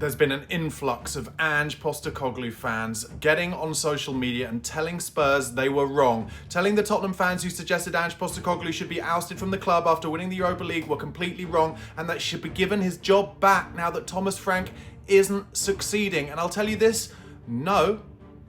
There's been an influx of Ange Postecoglou fans getting on social media and telling Spurs they were wrong, telling the Tottenham fans who suggested Ange Postecoglou should be ousted from the club after winning the Europa League were completely wrong and that he should be given his job back now that Thomas Frank isn't succeeding. And I'll tell you this, no,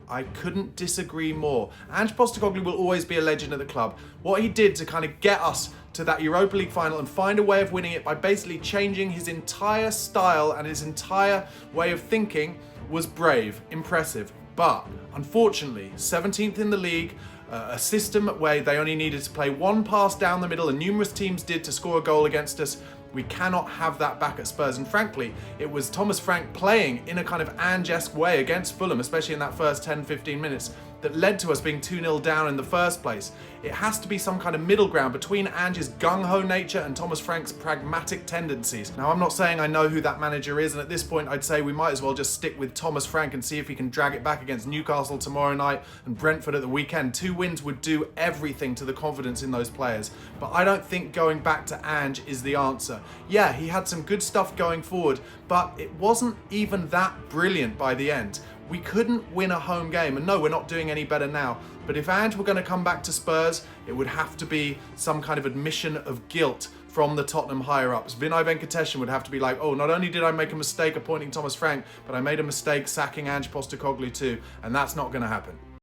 I couldn't disagree more. Ange Postecoglou will always be a legend at the club. What he did to kind of get us to that Europa League final and find a way of winning it by basically changing his entire style and his entire way of thinking was brave, impressive. But unfortunately, 17th in the league, a system where they only needed to play one pass down the middle and numerous teams did to score a goal against us. We cannot have that back at Spurs. And frankly, it was Thomas Frank playing in a kind of Ange-esque way against Fulham, especially in that first 10-15 minutes, that led to us being 2-0 down in the first place. It has to be some kind of middle ground between Ange's gung-ho nature and Thomas Frank's pragmatic tendencies. Now, I'm not saying I know who that manager is, and at this point I'd say we might as well just stick with Thomas Frank and see if he can drag it back against Newcastle tomorrow night and Brentford at the weekend. 2 wins would do everything to the confidence in those players. But I don't think going back to Ange is the answer. Yeah, he had some good stuff going forward, but it wasn't even that brilliant by the end. We couldn't win a home game, and no, we're not doing any better now. But if Ange were going to come back to Spurs, it would have to be some kind of admission of guilt from the Tottenham higher-ups. Vinay Venkateshan would have to be like, oh, not only did I make a mistake appointing Thomas Frank, but I made a mistake sacking Ange Postecoglou too, and that's not going to happen.